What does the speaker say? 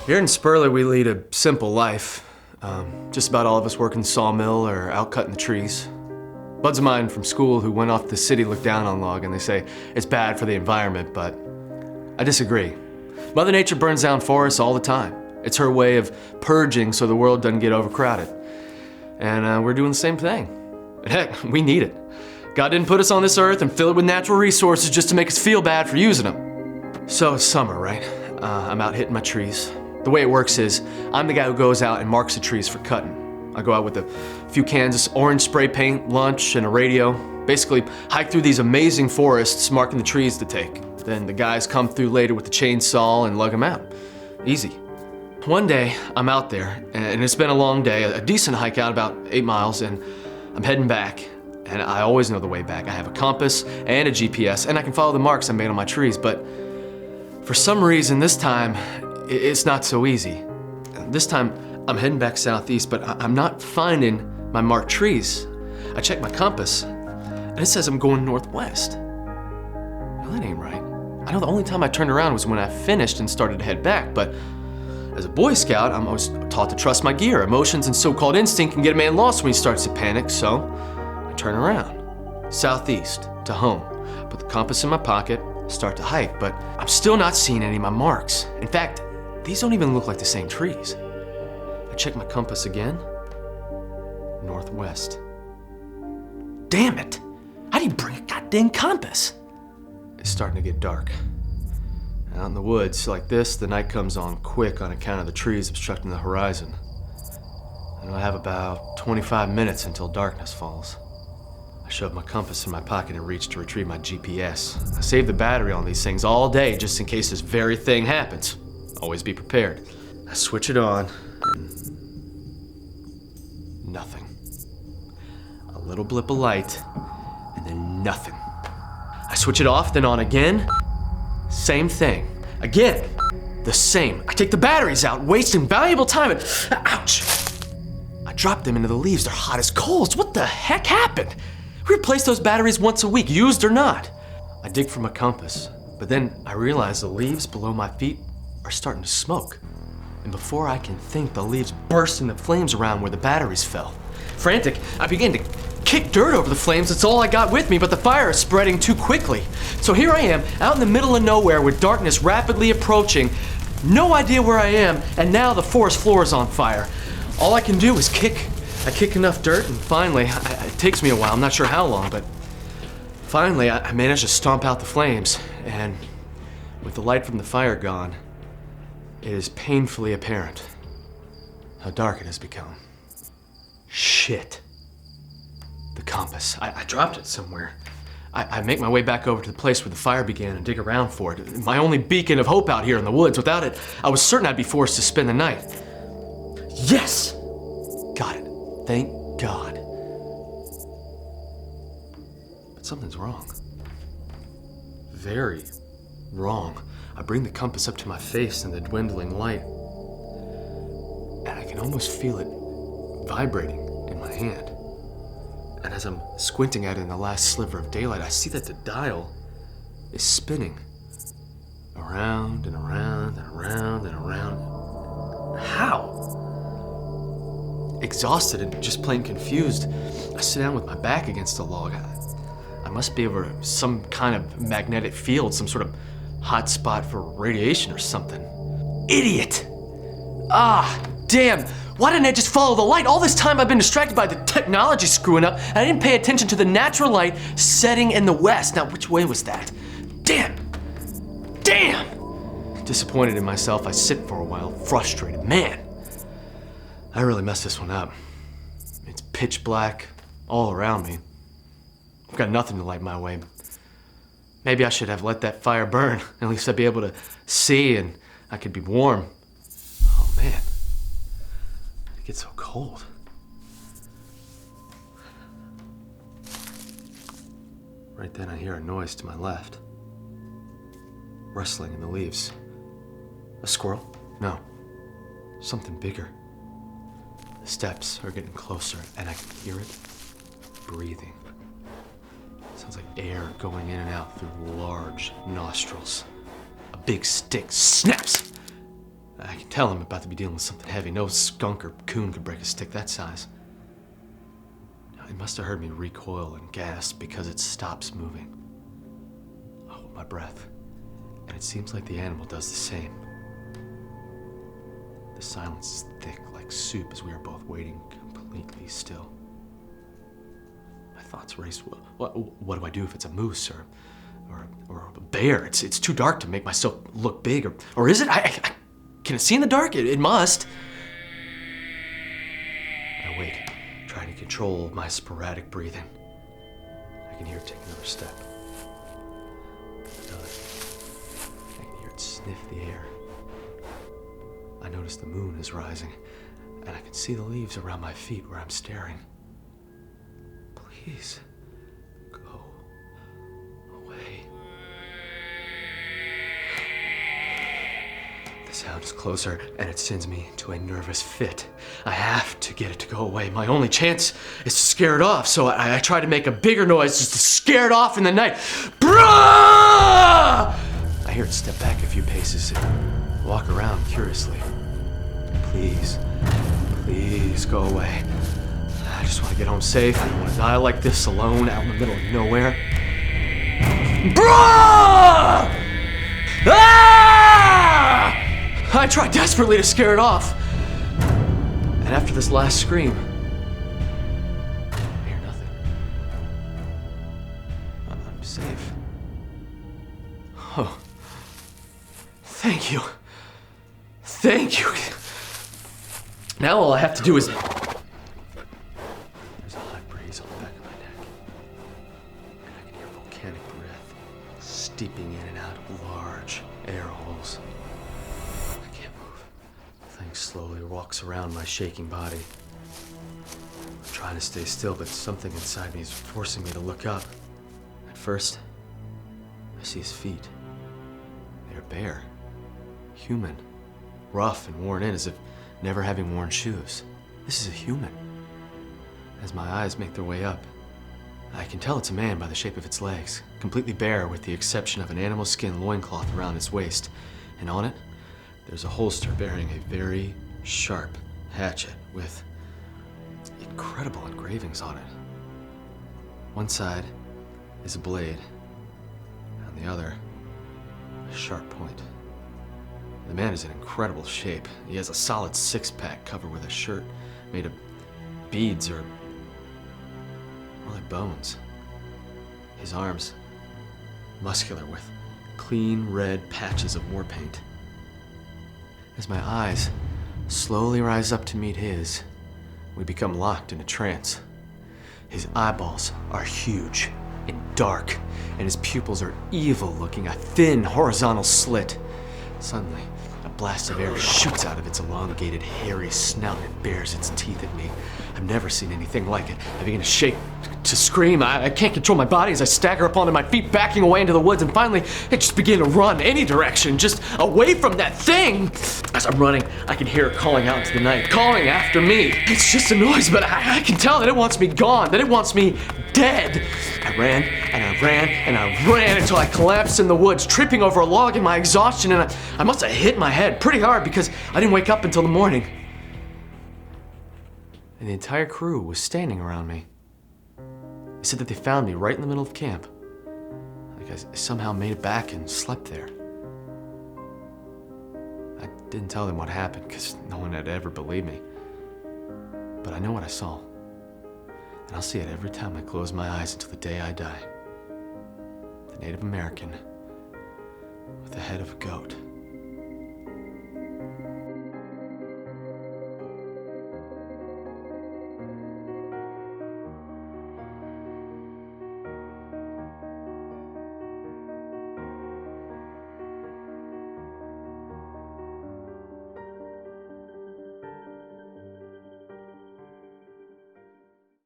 Here in Spurley, we lead a simple life. Just about all of us work in the sawmill or out cutting the trees. Buds of mine from school who went off to the city look down on logging. They say it's bad for the environment, but I disagree. Mother Nature burns down forests all the time. It's her way of purging so the world doesn't get overcrowded. And we're doing the same thing. And heck, we need it. God didn't put us on this earth and fill it with natural resources just to make us feel bad for using them. So it's summer, right? I'm out hitting my trees. The way it works is, I'm the guy who goes out and marks the trees for cutting. I go out with a few cans of orange spray paint, lunch, and a radio. Basically, hike through these amazing forests, marking the trees to take. Then the guys come through later with the chainsaw and lug them out. Easy. One day, I'm out there, and it's been a long day, a decent hike out, about 8 miles, and I'm heading back. And I always know the way back. I have a compass and a GPS, and I can follow the marks I made on my trees, but for some reason, this time, it's not so easy. This time, I'm heading back southeast, but I'm not finding my marked trees. I checked my compass, and it says I'm going northwest. Well, that ain't right. I know the only time I turned around was when I finished and started to head back, but as a Boy Scout, I was taught to trust my gear. Emotions and so-called instinct can get a man lost when he starts to panic, so I turn around, southeast, to home. Put the compass in my pocket, start to hike, but I'm still not seeing any of my marks. In fact, these don't even look like the same trees. I check my compass again. Northwest. Damn it! How do you bring a goddamn compass? It's starting to get dark. Out in the woods like this, the night comes on quick on account of the trees obstructing the horizon. And I have about 25 minutes until darkness falls. I shove my compass in my pocket and reach to retrieve my GPS. I save the battery on these things all day just in case this very thing happens. Always be prepared. I switch it on, and nothing. A little blip of light, and then nothing. I switch it off, then on again. Same thing. Again, the same. I take the batteries out, wasting valuable time, and ouch! I drop them into the leaves. They're hot as coals. What the heck happened? We replace those batteries once a week, used or not. I dig for my compass, but then I realize the leaves below my feet are starting to smoke. And before I can think, the leaves burst into flames around where the batteries fell. Frantic, I begin to kick dirt over the flames. It's all I got with me, but the fire is spreading too quickly. So here I am, out in the middle of nowhere with darkness rapidly approaching, no idea where I am, and now the forest floor is on fire. All I can do is kick. I kick enough dirt, and finally, it takes me a while, I'm not sure how long, but finally I manage to stomp out the flames, and with the light from the fire gone, it is painfully apparent how dark it has become. Shit. The compass. I dropped it somewhere. I make my way back over to the place where the fire began and dig around for it. My only beacon of hope out here in the woods. Without it, I was certain I'd be forced to spend the night. Yes! Got it. Thank God. But something's wrong. Very wrong. I bring the compass up to my face in the dwindling light, and I can almost feel it vibrating in my hand. And as I'm squinting at it in the last sliver of daylight, I see that the dial is spinning around and around and around and around. How? Exhausted and just plain confused, I sit down with my back against a log. I must be over some kind of magnetic field, some sort of hot spot for radiation or something. Idiot! Ah, damn! Why didn't I just follow the light? All this time I've been distracted by the technology screwing up, and I didn't pay attention to the natural light setting in the west. Now, which way was that? Damn! Damn! Disappointed in myself, I sit for a while, frustrated. Man, I really messed this one up. It's pitch black all around me. I've got nothing to light my way. Maybe I should have let that fire burn. At least I'd be able to see and I could be warm. Oh man, it gets so cold. Right then I hear a noise to my left. Rustling in the leaves. A squirrel? No, something bigger. The steps are getting closer and I can hear it breathing. Sounds like air going in and out through large nostrils. A big stick snaps. I I can tell I'm about to be dealing with something heavy. No skunk or coon could break a stick that size. It must have heard me recoil and gasp because it stops moving. I hold my breath, and it seems like the animal does the same. The silence is thick like soup as we are both waiting completely still. My thoughts race. What do I do if it's a moose or a bear? It's too dark to make myself look big. Or is it? Can it see in the dark? It must. I wait, trying to control my sporadic breathing. I can hear it take another step. Another. I can hear it sniff the air. I notice the moon is rising, and I can see the leaves around my feet where I'm staring. Please, go away. The sound is closer, and it sends me into a nervous fit. I have to get it to go away. My only chance is to scare it off, so I try to make a bigger noise just to scare it off in the night. Bruh! I hear it step back a few paces and walk around curiously. Please, please go away. I just want to get home safe. I don't want to die like this alone out in the middle of nowhere. Bruh! Ah! I try desperately to scare it off. And after this last scream, I hear nothing. I'm safe. Oh. Thank you. Thank you. Now all I have to do is... There's a hot breeze on the back of my neck. And I can hear volcanic breath steeping in and out of large air holes. I can't move. The thing slowly walks around my shaking body. I'm trying to stay still, but something inside me is forcing me to look up. At first, I see his feet. They're bare. Human. Rough and worn in as if never having worn shoes. This is a human. As my eyes make their way up, I can tell it's a man by the shape of its legs, completely bare with the exception of an animal skin loincloth around its waist. And on it, there's a holster bearing a very sharp hatchet with incredible engravings on it. One side is a blade, and the other, a sharp point. The man is in incredible shape. He has a solid six-pack covered with a shirt made of beads or more like bones. His arms, muscular with clean red patches of war paint. As my eyes slowly rise up to meet his, we become locked in a trance. His eyeballs are huge and dark, and his pupils are evil-looking, a thin horizontal slit. Suddenly, a blast of air shoots out of its elongated, hairy snout and bares its teeth at me. I've never seen anything like it. I begin to shake, to scream. I can't control my body as I stagger up onto my feet, backing away into the woods, and finally, I just begin to run any direction, just away from that thing. As I'm running, I can hear it calling out into the night, calling after me. It's just a noise, but I can tell that it wants me gone, that it wants me dead. I ran, and I ran, and I ran until I collapsed in the woods, tripping over a log in my exhaustion, and I must have hit my head pretty hard because I didn't wake up until the morning. And the entire crew was standing around me. They said that they found me right in the middle of camp. Like I somehow made it back and slept there. I didn't tell them what happened because no one had ever believed me. But I know what I saw. And I'll see it every time I close my eyes until the day I die. The Native American with the head of a goat.